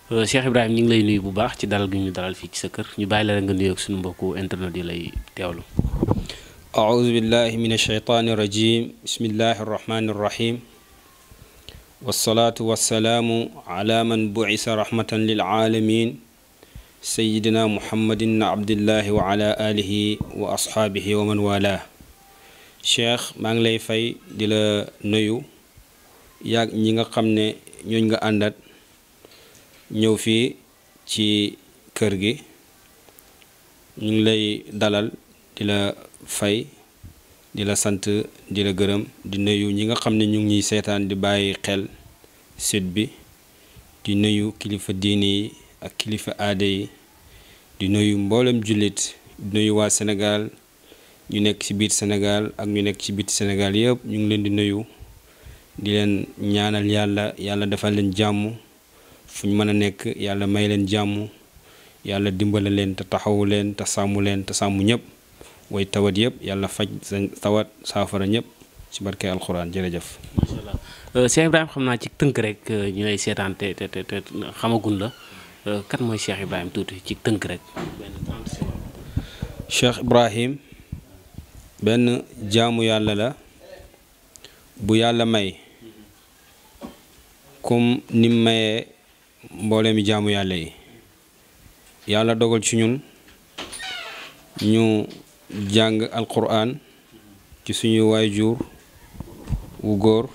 Cheikh Ibrahim ñu ngi lay nuyu bu baax ci dalal gi ñu dalal fii ci sa kër ñu bàyyi la rek nga nuyu ak suñu mbokku internet yi lay teewlu. أعوذ بالله من الشيطان الرجيم بسم الله الرحمن الرحيم والصلاة والسلام على من بعث رحمة للعالمين سيدنا محمد بن عبد الله وعلى آله وأصحابه ومن والاه Cheikh maa ngi lay fay di la nuyu yaag ñi nga xam ne ñooñ nga àndat ñëw fii ci kër gi ñu ngi lay dalal di la fay di la sant di la gërëm di nuyu ñi nga xam ne ñu ngi ñuy seetaan di bàyyi xel site bi di nuyu kilifa diini yi ak kilifa aada yi di nuyu mboolem jullit di nuyu waa Sénégal ñu nekk ci biir Sénégal ak ñu nekk ci biti Sénégal yëpp ñu ngi leen di nuyu di leen ñaanal yàlla defal leen jàmm fu ñu mën a nekk yàlla may leen jàmm yàlla dimbale leen te taxawu leen te sàmm ñëpp way tawat yëpp yàlla faj seen tawat saafara ñëpp ci barke alxuraan jërëjëf. macha allah Cheikh Ibrahim xam naa ci tënk rek ñu lay seetaan te xamagun la kat mooy Cheikh Ibrahim tuuti ci tënk rek. Cheikh Ibrahim benn jaamu yàlla la bu yàlla may comme ni mu mayee mboolemi jaamu yàlla yi yàlla dogal ci ñun ñu jàng alquran ci suñu waajur wu góor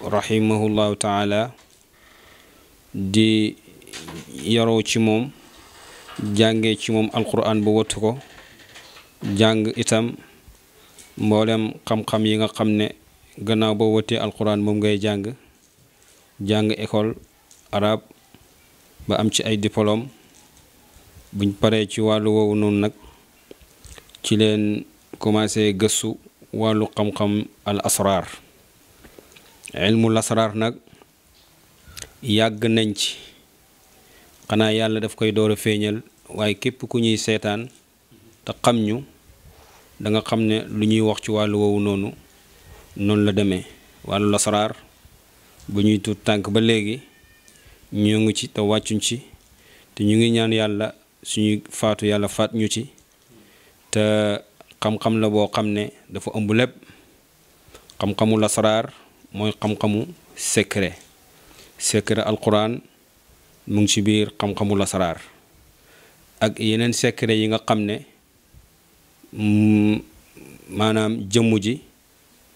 rahimahullahu taala di yaroo ci moom jàngee ci moom alquran bu wattu ko jàng itam mboolem xam-xam yi nga xam ne gannaaw boo wëttee alquran moom ngay jàng école arabe ba am ci ay diplôme buñ paree ci wàllu woowu noonu nag ci leen commencé gëstu wàllu xam-xam al asrar ilmul asrar nag yàgg nañ ci xanaa yàlla daf koy door a feeñal waaye képp ku ñuy seetaan te xam ñu da nga xam ne lu ñuy wax ci wàllu woowu noonu la demee wàllu lasaraar bu ñuy tuut tànk ba léegi ñoo ngi ci te wàccuñ ci te ñu ngi ñaan yàlla suñuy faatu yàlla faat ñu ci te xam-xam la boo xam ne dafa ëmb lépp xam-xamu lasaraar mooy xam-xamu secret alquran mu ngi ci biir xam-xamu lasaraar ak yeneen secret yi nga xam ne maanaam jëmm ji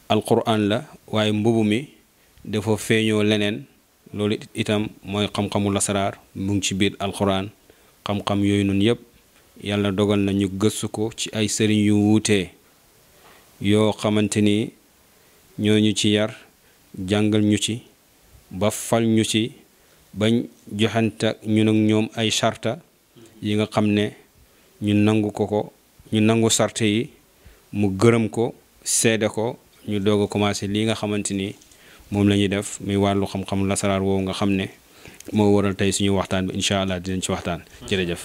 alquran la waaye mbubu mi dafa feeñoo leneen loolu itam mooy xam-xamu lasaraar mu ngi ci biir alquran xam-xam yooyu noonu yëpp yàlla dogal na ñu gëstu ko ci ay sëriñ yu wuutee yoo xamante ni ñooñu ci yar jàngal ñu ci ba fal ñu ci bañ joxante ñun ak ñoom ay sarta yi nga xam ne ñu nangu sarte yi mu gërëm ko seede ko ñu doog a commencé lii nga xamante ni moom la ñuy def muy wàllu xam-xam lasaraar woowu nga xam ne moo waral tey suñu waxtaan bi incha allah dinañ ci waxtaan jërëjëf.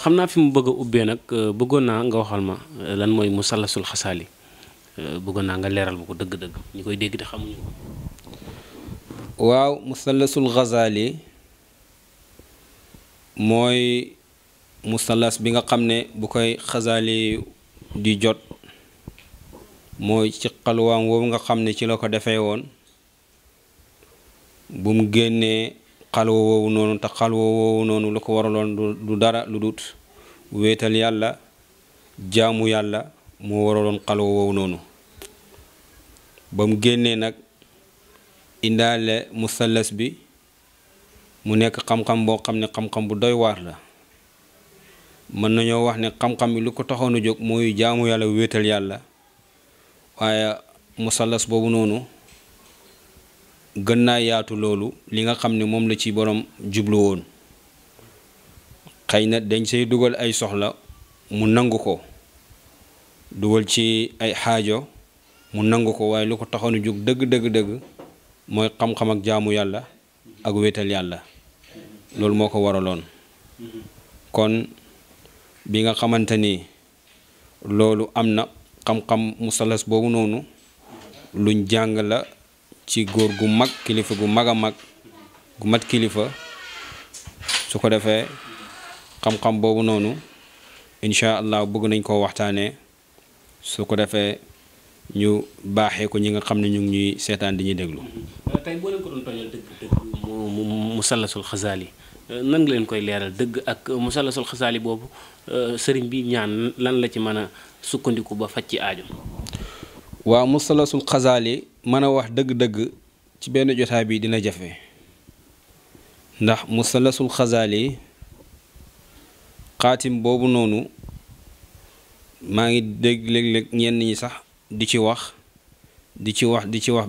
xam naa fi mu bëgg a ubbee nag bëggoon naa nga waxal ma lan mooy musallasul xasaali bëggoon naa nga leeral ma ko dëgg-dëgg ñi koy dégg te xamuñu ko. waaw musallasul xasaali mooy musallas bi nga xam ne bu koy xasaali di jot mooy ci xalwaam woowu nga xam ne ci la ko defee woon bu mu génnee xalwa woowu noonu te xalwa woowu noonu lu ko waraloon du dara lu dut wéetal yàlla jaamu yàlla moo waraloon xalwa woowu noonu ba mu génnee nag indaale musallas bi mu nekk xam-xam boo xam ne xam-xam bu doy waar la mën nañoo wax ne xam-xam bi lu ko taxoon a jóg mooy jaamu yàlla wéetal yàlla waaye musallas boobu noonu gën naa yaatu loolu li nga xam ne moom la ci borom jublu woon xëy na dañ say dugal ay soxla mu nangu ko dugal ci ay xaajo mu nangu ko waaye lu ko taxoon a jóg dëgg mooy xam-xam ak jaamu yàlla ak wéetal yàlla loolu moo ko waraloon kon bi nga xamante ni loolu am na xam-xam musalas boobu noonu luñ jàng la ci góor gu mag kilifa gu mag a mag gu mat kilifa su ko defee xam-xam boobu noonu incha allah bëgg nañ koo waxtaanee su ko defee ñu baaxee ko ñi nga xam ne ñu ngi ñuy seetaan di ñuy déglu. tey boo leen ko doon toñal dëgg mu musallasul xasaali nan nga leen koy leeral dëgg ak musallasul xasaali boobu sëriñ bi ñaan lan la ci mën a sukkandiku ba faj ci aajo. waaw musallasul xasaali mën a wax dëgg-dëgg ci benn jotaay bi dina jafe ndax musallasul xasaali xaatim boobu noonu maa ngi dégg léeg-léeg ñenn ñi sax di ci wax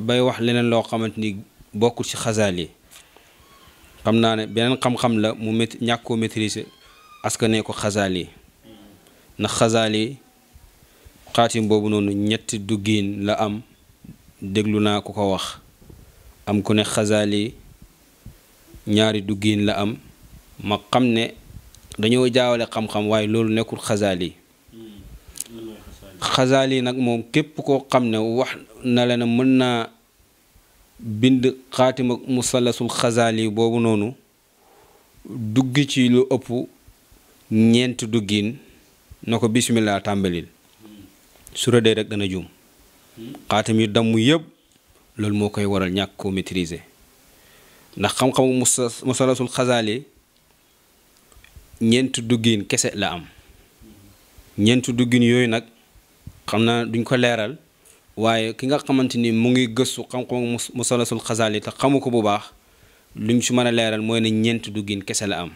bay wax leneen loo xamante ni bokkul ci xasaali xam naa ne beneen xam-xam la mu ñàkk koo maîtriser askanee ko xasaali ndax xasaali xaatim boobu noonu ñetti duggiin la am déglu naa ku ko wax am ku ne xasaali ñaari duggiin la am ma xam ne dañoo jaawale xam-xam waaye loolu nekkul xasaali xasaali nag moom képp koo xam ne wax na la ne mën naa bind xaatim ak musallasul xasaali boobu noonu duggi ci lu ëpp ñeent duggiin na ko bismillah tàmbalil su rëddee rek dana juum xaatim yu damm yëpp loolu moo koy waral ñàkk koo maîtriser ndax xam-xamu musallasul xasaali ñeent duggiin kese la am ñeent duggiin yooyu nag xam naa duñ ko leeral waaye ki nga xamante ni mu ngi gëstu xam-xamu musallasul xasaali te xamu ko bu baax luñ ci mën a leeral mooy ne ñeent duggiin kese la am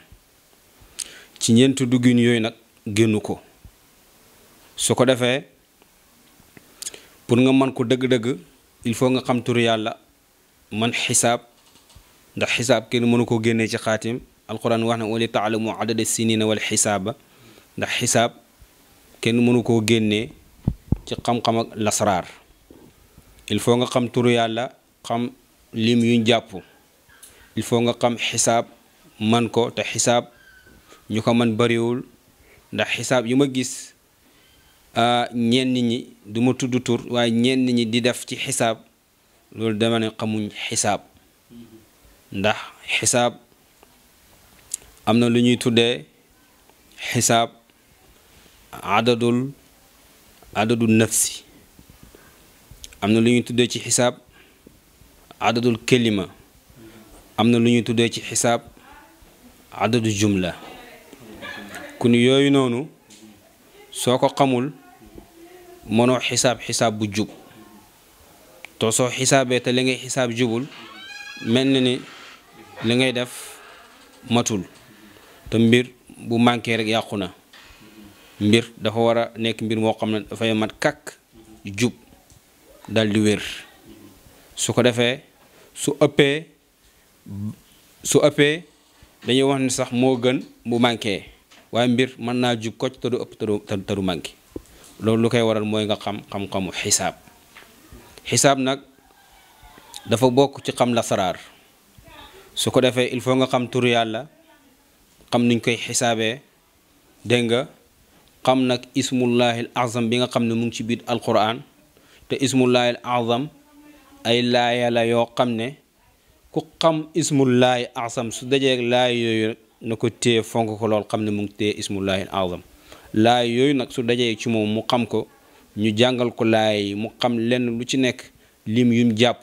ci ñeent duggiin yooyu nag génnu ko su ko defee pour nga mën ko dëgg-dëgg il faut nga xam turu yàlla man xisaab ndax xisaab kenn mënu koo génnee ci xaatim alquran wax na wali taalamu adada sinina wal xisaaba ndax xisaab kenn mënu koo génnee ci xam-xam ak lasraar il faut nga xam turu yàlla xam lim yuñ jàpp il faut nga xam xisaab man ko te xisaab ñu ko man bariwul ndax xisaab yu ma gis ñenn ñi du ma tudd tur waaye ñenn ñi di def ci xisaab loolu dama ne xamuñ xisaab ndax xisaab am na lu ñuy tuddee xisaab adadul nafsi am na lu ñuy tuddee ci xisaab adadul kelima am na lu ñuy tuddee ci xisaab adadu jumla kun yooyu noonu soo ko xamul mënoo xisaab bu jub to soo xisaabee te li ngay xisaab jubul mel na ni li ngay def matul te mbir bu manqué rek yàqu na mbir dafa war a nekk mbir moo xam ne dafay mat kàkk jub dal di wér su ko defee su ëppee dañuy wax ni sax moo gën bu manqué waaye mbir mën naa jub kocc te du ëpp te du manqué loolu lu koy waral mooy nga xam-xamu xisaab nag dafa bokk ci xam lasaraar su ko defee il faut nga xam turu yàlla xam nuñ koy xisaabee dégg nga xam nag ismullahil azam bi nga xam ne mu ngi ci biir alquran te ismullahil azam ay laaya la yoo xam ne ku xam ismullahi azam su dajeeg laay yooyu na ko téye fonk ko lool xam ne mu ngi téye ismullahil azam laay yooyu nag su dajee ci moom mu xam ko ñu jàngal ko laay yi mu xam lenn lu ci nekk lim yum jàpp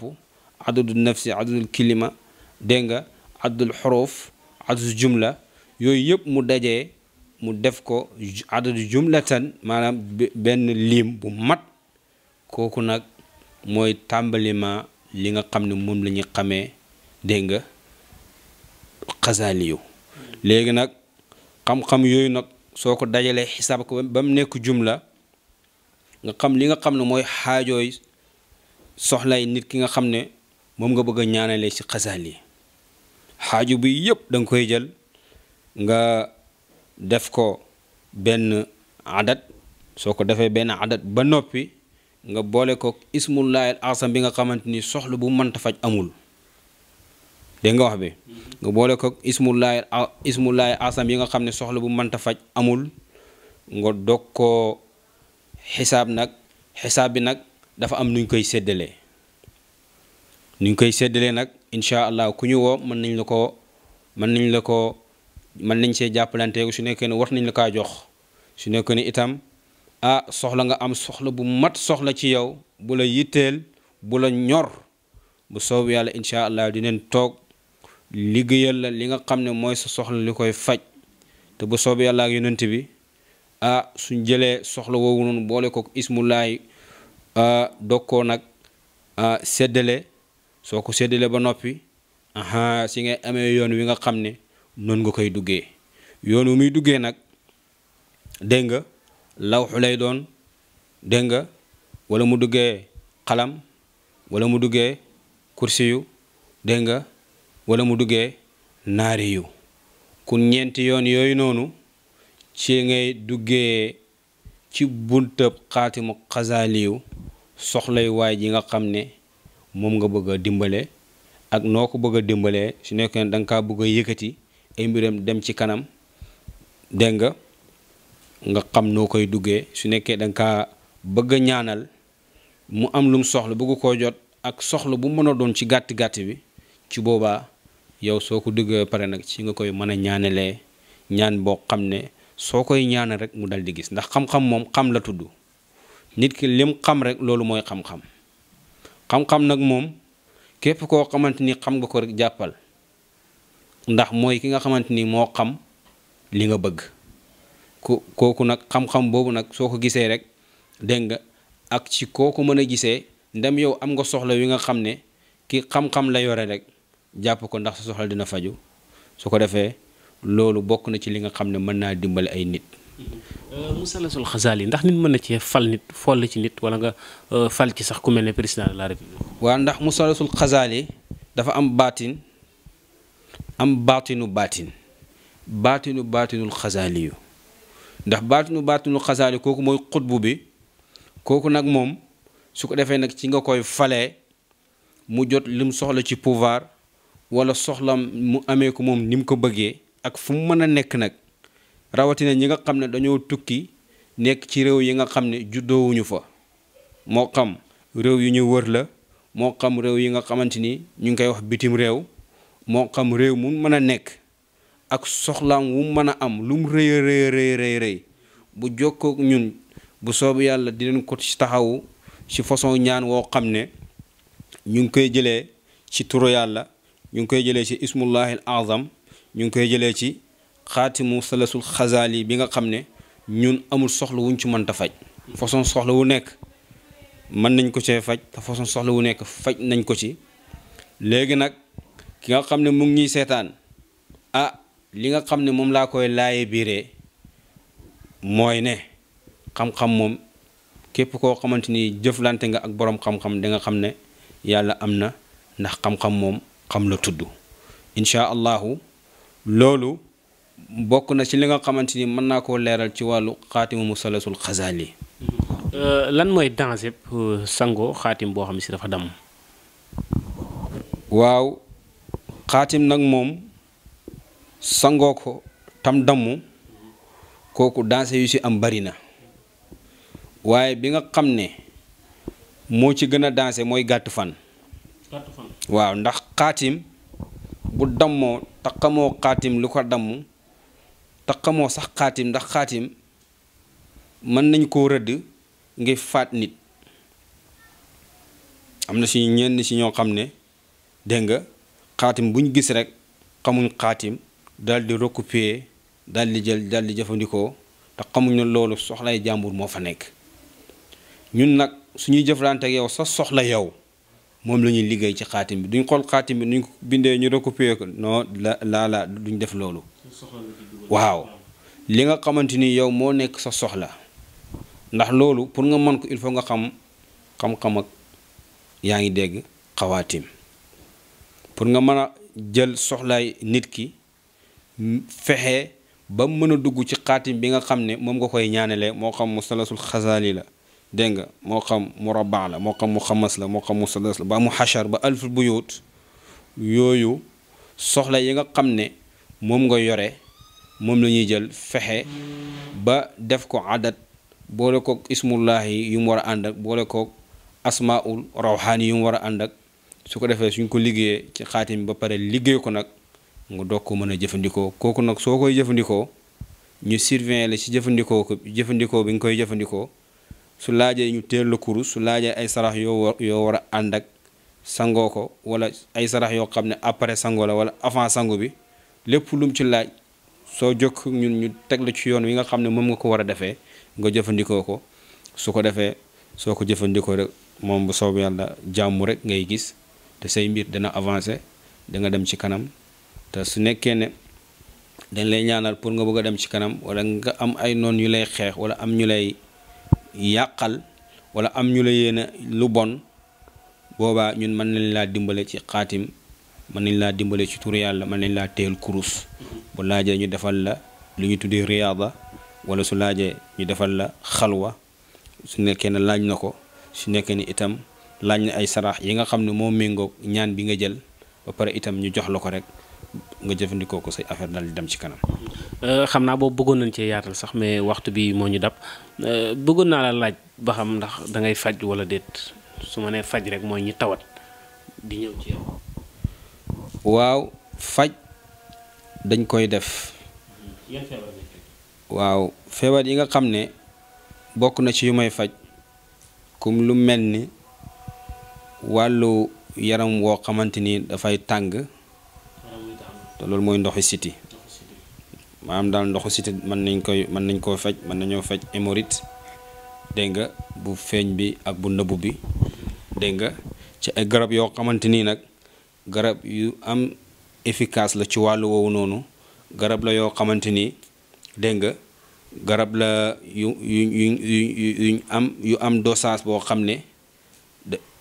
adadul nafsi adadul kilima dégg nga adadul xuruf adadul jumla yooyu yëpp mu dajee mu def ko adadu jumlatan maanaam benn lim bu mat kooku nag mooy tàmbalima li nga xam ne moom la ñu xamee dégg nga xasaali yu léegi nag xam-xam yooyu nag soo ko dajalee xisaab ko ba mu nekk jumla nga xam li nga xam ne mooy xaajooy soxlay nit ki nga xam ne moom nga bëgg a ñaanale ci xasaali xaaju bi yëpp da nga koy jël nga def ko benn adat soo ko defee benn adat ba noppi nga boole ko ismullahil azam bi nga xamante ni soxla bu mënta faj amul dégg nga wax bi nga boole ko ismullahil azam yi nga xam ne soxla bu mënta faj amul nga dog koo xisaab bi nag dafa am nuñ koy séddalee nag incha allah ku ñu woo mën nañ la ko mën nañ see jàppalanteeku su nekkee ne war nañ la kaa jox su nekkee ne itam soxla nga am soxla bu mat soxla ci yow bu la yitteel bu la ñor bu soobu yàlla incha allah dinañ toog liggéeyal la li nga xam ne mooy sa soxla li koy faj te bu soobu yàlla ak yonent bi suñ jëlee soxla woowu noonu boole ko ismullahi dog koo nag séddale soo ko séddale ba noppi si ngay amee yoon wi nga xam ne noonu nga koy duggee yoon wu muy duggee nag dégg nga lawxu lay doon dégg nga wala mu duggee xalam wala mu duggee kursi yu dégg nga wala mu duggee naari yu kun ñeenti yoon yooyu noonu ci ngay duggee ci buntab xaatimu xasaaliyu soxlay waay ji nga xam ne moom nga bëgg a dimbale ak noo ko bëgg a dimbalee su nekkee ne da nga kaa bëgg a yëkkati ay mbiram dem ci kanam dégg nga xam noo koy duggee su nekkee da nga kaa bëgg a ñaanal mu am lum soxla bëgg koo jot ak soxla bu mën a doon ci gàtt-gàtt bi ci boobaa yow soo ko duggee pare nag ci nga koy mën a ñaanalee ñaan boo xam ne soo koy ñaanal rek mu dal di gis ndax xam-xam moom xam la tudd nit ki lim xam rek loolu mooy xam-xam xam-xam nag moom képp koo xamante ni xam nga ko rek jàppal ndax mooy ki nga xamante ni moo xam li nga bëgg kooku nag xam-xam boobu nag soo ko gisee rek dégg nga ak ci kooku mën a gisee ndem yow am nga soxla wi nga xam ne ki xam-xam la yore rek jàpp ko ndax sa soxla dina faju su ko defee loolu bokk na ci li nga xam ne mën naa dimbali ay nit. musalasul xasaali ndax nit mën na cee fal nit foll ci nit wala nga fal ci sax ku mel ne président de la république. waaw ndax musalasul xasaali dafa am baatin am baatinu baatinul xasaali yu ndax baatinul xasaali kooku mooy xutbu bi kooku nag moom su ko defee nag ci nga koy falee mu jot lim soxla ci pouvoir wala soxlam mu amee ko moom ni mu ko bëggee ak fu mu mën a nekk nag rawatina ñi nga xam ne dañoo tukki nekk ci réew yi nga xam ne juddoowuñu fa moo xam réew yu ñu wër la moo xam réew yi nga xamante ni ñu ngi koy wax bitim réew moo xam réew mu mën a nekk ak soxlaam wu mën a am lu mu rëy bu jokkoo ñun bu soobu yàlla dinañ ko ci taxawu ci façon ñaan woo xam ne ñu ngi koy jëlee ci turu yàlla ñu ngi koy jëlee ci ismullahil azam ñu ngi koy jëlee ci xaatimu salasul xasaali bi nga xam ne ñun amul soxla wuñ ci mënta faj façon soxla wu nekk mën nañ ko cee faj te façon soxla wu nekk faj nañ ko ci léegi nag ki nga xam ne mu ngi ñuy seetaan li nga xam ne moom laa koy laaye biiree mooy ne xam-xam moom képp koo xamante ni jëflante nga ak boroom xam-xam da nga xam ne yàlla am na ndax xam-xam moom xam la tudd incha allahu loolu bokk na ci li nga xamante ni mën naa koo leeral ci wàllu xaatimu musalasul xasaali. lan mooy danger sangoo xaatim boo xam ne si dafa damm. waaw xaatim nag moom sangoo ko tam damm kooku danger yu ci am bari na waaye bi nga xam ne moo ci gën a danger mooy gàtt fan. waaw ndax xaatim bu dammoo te xamoo xaatim lu ko damm te xamoo sax xaatim ndax xaatim mën nañ koo rëdd ngir faat nit am na si ñenn si ñoo xam ne dégg nga xaatim buñ gis rek xamuñ xaatim daal di recopier daal di jël daal di jëfandikoo te xamuñ ne loolu soxlay jàmbur moo fa nekk ñun nag suñuy jëflante ak yow sa soxla yow moom la ñuy liggéey ci xaatim bi duñ xool xaatim bi nuñ ko bindee ñu recopier ko non la duñ def loolu waaw li nga xamante ni yow moo nekk sa soxla ndax loolu pour nga mën ko il faut nga xam-xam ak yaa ngi dégg xawaatim pour nga mën a jël soxlaay nit ki fexe ba mën a dugg ci xaatim bi nga xam ne moom nga koy ñaanalee moo xam mu salasul xasaali la dégg nga moo xam mu rabaa la moo xam mu xamas la moo xam mu salas la ba mu xachar ba alful buyut yooyu soxla yi nga xam ne moom nga yore moom la ñuy jël fexe ba def ko adat boole koog ismullahi yu mu war a ànd ak boole koog asmaul rawxaani yu mu war a ànd ak su ko defee suñ ko liggéeyee ci xaatim ba pare liggéey ko nag nga doog ko mën a jëfandikoo. kooku nag soo koy jëfandikoo ñu surveiller la ci jëfandikoo bi nga koy jëfandikoo. su laajee ñu teel la kurus, su laajee ay sarax yoo war a ànd ak sangoo ko, wala ay sarax yoo xam ne après sango la wala avant sango bi, lépp lum ci laaj soo jokk ñun ñu teg la ci yoon wi nga xam ne moom nga ko war a defee nga jëfandikoo ko. su ko defee soo ko jëfandikoo rek moom bu soob yàlla jàmm rek ngay gis te say mbir dana avancé, da nga dem ci kanam. te su nekkee ne dañ lay ñaanal pour nga bëgg a dem ci kanam, wala nga am ay noon yu lay xeex, wala am ñu lay yàqal, wala am ñu la yéene lu bon, boobaa ñun mën nañ laa dimbale ci xaatim, mën nañ laa dimbale ci tur yàlla, mën nañ laa teel kurus. bu laajee ñu defal la lu ñu tuddee riyaada, wala su laajee ñu defal la xalwa, su nekkee ne laaj na ko, su nekkee ni itam laaj na ay sarax yi nga xam ne moo méngoog ñaan bi nga jël, ba pare itam ñu jox la ko rek nga jëfandikoo ko say affaire dal di dem ci kanam. xam naa boobu bëggoon nañ cee yaatal sax, mais waxtu bi moo ñu dab. bëggoon naa la laaj ba xam ndax da ngay faj wala déet. su ma nee faj rek mooy ñi tawat di ñëw ci yow. waaw faj dañ koy def. yan feebar ngay faj? waaw feebar yi nga xam ne bokk na ci yu may faj, comme lu mel ni wàllu yaram woo xamante ni dafay tàng, te loolu mooy ndoxu siti. maanaam daal ndoxu siti mën nañ koo faj, mën nañoo faj hémorroïde, dégg nga, bu feeñ bi ak bu nëbbu bi, dégg nga, ci ay garab yoo xamante nii nag garab yu am efficace la ci wàllu woowu noonu. garab la yoo xamante ni, dégg nga, garab la yu am dosage boo xam ne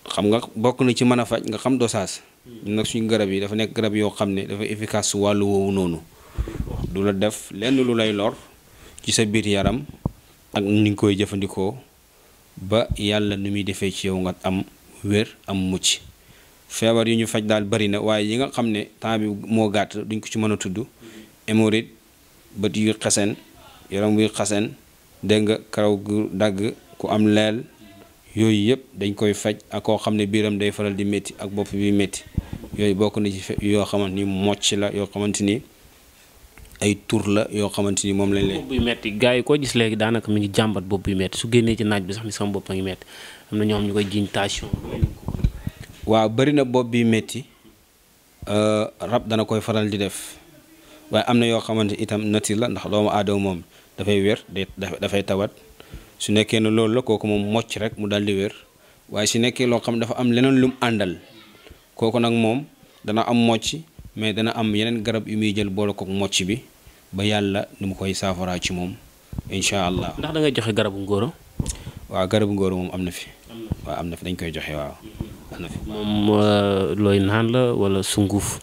xam nga bokk na ci mën a faj nga xam dosage. ñun nag suñu garab yi dafa nekk garab yoo xam ne dafa efficace su wàllu woowu noonu. du la def lenn lu lay lor ci sa biir yaram ak ni nga koy jëfandikoo ba yàlla nu muy defee ci yow nga am wér, am mucc. feebar yu ñu faj daal bari na, waaye yi nga xam ne temps bi moo gàtt duñ ko ci mën a tudd. hémorroïde, bët yu xasen, yaram buy xasen, dégg nga, karaw gu dagg, ku am leel, yooyu yëpp dañ koy faj. ak koo xam ne biiram day faral di métti ak bopp bi métti, yooyu bokk na ci yoo xamante ni mocc la, yoo xamante ni ay tur la yoo xamante ni moom lañ leen. bopp buy metti gars yi koo gis léegi daanaka mi ngi jàmbat bopp buy metti su génnee ci naaj bi sax ni sama bopp a ngi metti. am na ñoo xam ñu koy jiñ tension. waaw bari na bopp bi metti rab dana koy faral di def, waaye am na yoo xamante itam nature la, ndax doomu aadama moom dafay wér, dafay tawat. su nekkee ne loolu la, kooku moom mocc rek mu dal di wér. waaye su nekkee loo xam dafa am leneen lum àndal, kooku nag moom dana am mocc, mais dana am yeneen garab yu muy jël boole kook mocc bi ba yàlla nu mu koy saafaraa ci moom incha allah. ndax da ngay joxe garabu ngóoro? waaw garabu ngóoro moom am na fi. waaw am na fi, dañ koy joxe. waaw am na fi. moom looy naan la wala sunguf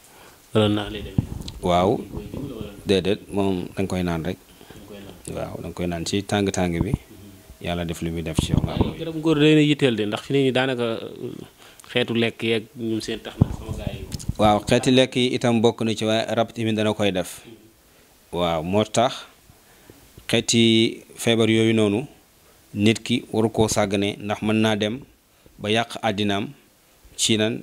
wala naan lay demee? waaw déedéet, moom da nga koy naan rek. waaw da nga koy naan ci tàng-tàng bi yàlla def li muy def ci yow. garabu ngóoro day na yitteel de, ndax fi ne nii daanaka xeetu lekk yeeg ñun seen tax na sama gars yi. waaw xeeti lekk yi itam bokk na ci, waaye rab tamit dana koy def. waaw moo tax xeeti feebar yooyu noonu nit ki waru koo sàggane, ndax mën naa dem ba yàq àddinaam ci nan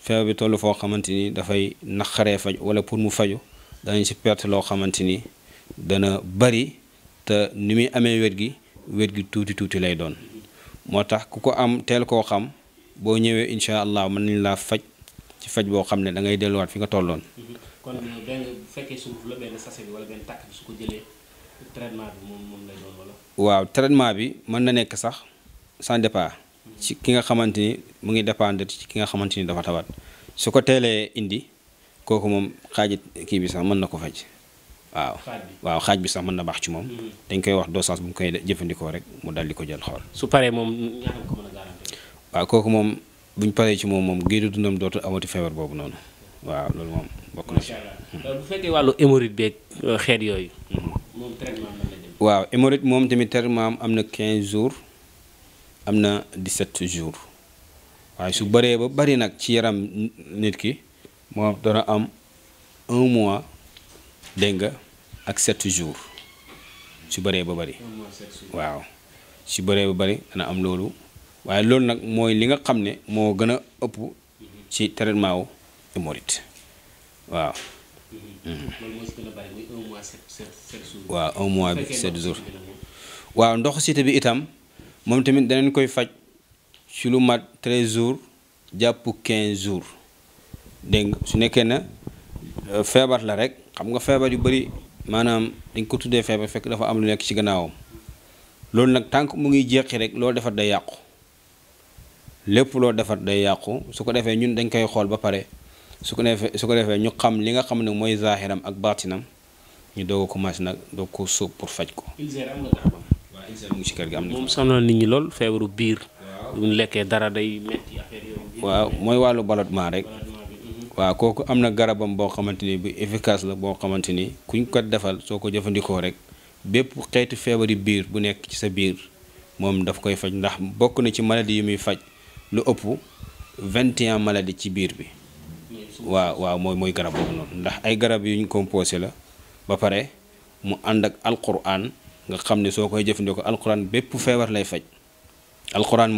feebar bi toll foo xamante ni dafay naqaree faj, wala pour mu faju danañ ci perte loo xamante ni dana bari, te ni muy amee wér gi tuuti lay doon. moo tax ku ko am teel koo xam, boo ñëwee incha allah mën nañ laa faj ci faj boo xam ne da ngay delluwaat fi nga tolloon. kon benn bu fekkee sunguf la, benn sachet bi wala benn tàkk bi su ko jëlee traitement bi moom lay doon wala. waaw traitement bi mën na nekk sax sans départ ci ki nga xamante ni mu ngi dépendre ci ki nga xamante ni dafa tawat. su ko teelee indi kooku moom xaajit kii bi sax mën na ko faj. waaw xaaj bi sax mën na baax ci moom. dañ koy wax dosage bu mu koy jëfandikoo rek mu dal di ko jël xool. su paree moom ñaata ko mën a garanti. waaw kooku moom buñ paree ci moom giiru dundam dootu amati feebar boobu noonu. waaw loolu moom bokk na ci. bu fekkee wàllu hémorroïde beeg xeet yooyu. moom traitement am la dem. waaw hémorroïde moom tamit traitement am na 15 jours am na 17 jours waaye su bëree ba bari nag ci yaram nit ki moom dana am 1 mois, dégg nga, ak 7 jours su bëree ba bari. waaw su bëree ba bari dana am loolu, waaye loolu nag mooy li nga xam ne moo gën a ëpp ci traitement wu hémorroïde. waaw loolu moo si gën a bari muy 1 mois 7 jours. waaw 1 mois bi 7 jours. waaw ndoxu cité bi itam moom tamit danañ koy faj ci lu mat 13 jours jàpp 15 jours dégg nga su nekkee na feebar la rek xam nga feebar yu bari maanaam dañ ko tuddee feebar fekk dafa am lu nekk ci gannaawam loolu nag tànk mu ngi jeexi rek loo defar day yàqu lépp loo defar day yàqu su ko defee ñun dañ koy xool ba pare su ko defee ñu xam li nga xam ne mooy zaahiram ak baatinam ñu doog a commencé nag doog ko sóob pour faj ko. ulcère am nga garabam. waaw ulcère mu ngi ci kër gi am na. moom sonal nit ñi lool feebaru biir. bu ñu lekkee dara day metti affaire yooyu. waaw mooy wàllu ballonnement rek. waaw kooku am na garabam boo xamante ni bu efficace la boo xamante ni kuñ ko defal soo ko jëfandikoo rek bépp xeetu feebari biir bu nekk ci sa biir moom daf koy faj ndax bokk na ci maladie yu muy faj lu ëpp 21 maladie ci biir bi. waaw mooy garab boobu noonu ndax ay garab yu ñu composé la ba pare mu ànd ak alquran nga xam ne soo koy jëfandikoo alquran bépp feebar lay faj alquran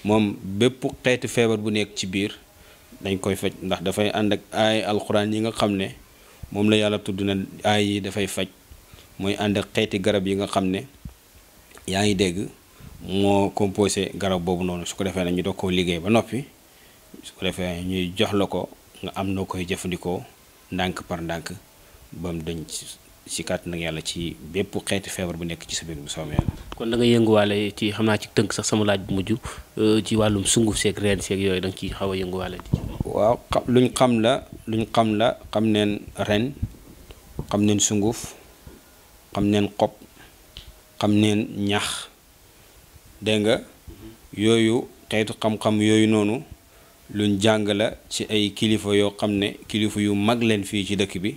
moom bépp xeetu feebar bu nekk ci biir dañ koy faj ndax dafay ànd ak ay alquran yi nga xam ne moom la yàlla tudd na ay yi dafay faj mooy ànd ak xeeti garab yi nga xam ne yaa ngi dégg moo composé garab boobu noonu su ko defee nag ñu doog koo liggéey ba noppi su ko defee ñuy jox la ko nga am noo koy jëfandikoo ndànk par ndànk ba mu dañ ci kàtt nag yàlla ci bépp xeeti feebar bu nekk ci sa biir bu soobee yàlla. kon da nga yënguwaale ci xam naa ci tënk sax sama laaj bu mujj ci wàllum sunguf seeg reen seeg yooyu da nga ciy xaw a yënguwaale. waaw luñ xam la xam neen ren xam neen sunguf xam neen xob xam neen ñax dégg nga yooyu xeetu xam-xam yooyu noonu luñ jàng la ci ay kilifa yoo xam ne kilifa yu mag leen fii ci dëkk bi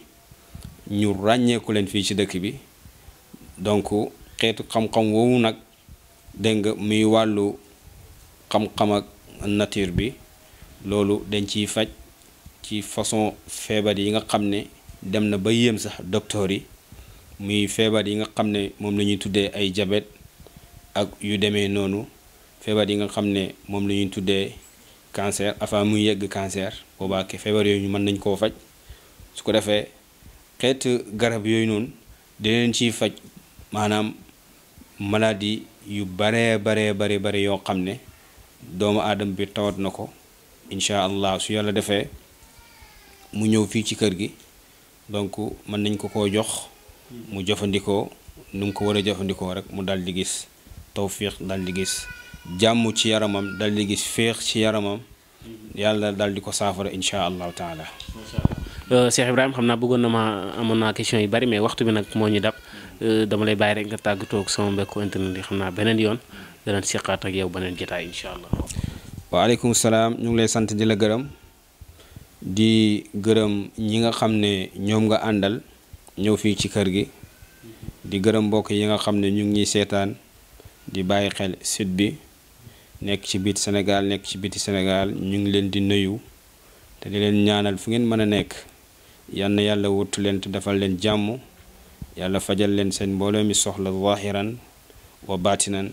ñu ràññeeku leen fii ci dëkk bi donc xeetu xam-xam woowu nag dégg nga muy wàllu xam-xam ak nature bi loolu dañ ciy faj ci façon feebar yi nga xam ne dem na ba yéem sax docteur yi muy feebar yi nga xam ne moom la ñuy tuddee ay diabète ak yu demee noonu feebar yi nga xam ne moom la ñuy tuddee cancer avant muy yegg cancer boobaa ke feebar yooyu ñu mën nañ koo faj su ko defee xeetu garab yooyu noonu di leen ciy faj maanaam maladie yu bare yoo xam ne doomu aadama bi tawat na ko incha allah su yàlla defee mu ñëw fii ci kër gi donc mën nañ ko koo jox mu jëfandikoo nu mu ko war a jëfandikoo rek mu dal di gis tawfiq dal di gis jàmm ci yaramam dal di gis féex ci yaramam yàlla dal di ko saafara incha allahu taala. Cheikh Ibrahima xam naa bëggoon na ma amoon naa question yu bari mais waxtu bi nag moo ñu dab dama lay bàyyi rek nga tàggatoo ak sama mbokku internet yi xam naa beneen yoon danañ seqaat ak yow beneen jotaay incha allah. waaleykum salaam ñu ngi lay sant di la gërëm di gërëm ñi nga xam ne ñoom nga àndal ñëw fii ci kër gi di gërëm mbokk yi nga xam ne ñu ngi seetaan di bàyyi xel site bi nekk ci biir Sénégal nekk ci biti Sénégal ñu ngi leen di nuyu te di leen ñaanal fu ngeen mën a nekk yal na yàlla wuttu leen te defal leen jàmm yàlla fajal leen seen mbooloo mi soxla zahiran wa baatinan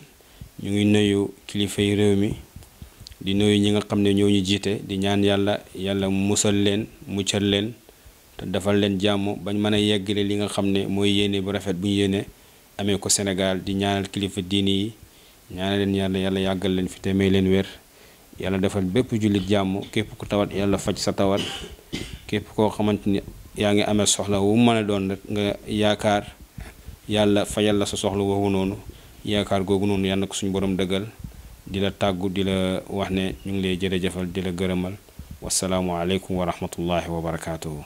ñu ngi nuyu kilifa yi réew mi di nuyu ñi nga xam ne ñoo ñu jiite di ñaan yàlla musal leen muccal leen te defal leen jàmm bañ mën a yeggale li nga xam ne mooy yéene bu rafet bu ñu yéene amee ko Sénégal di ñaanal kilifa diini yi ñaanal leen yàlla yàggal leen fi te may leen wér yàlla defal bépp jullit jàmm képp ku tawat yàlla faj sa tawat képp koo xamante ni yaa ngi amee soxla wu mën a doon rek nga yaakaar yàlla fajal la sa soxla woowu noonu yaakaar googu noonu yàlla na ko suñu borom dëggal di la tàggu di la wax ne ñu ngi lay jërëjëfal di la gërëmal wasalaamu aleykum wa rahmatullahi wa barakaatuhu.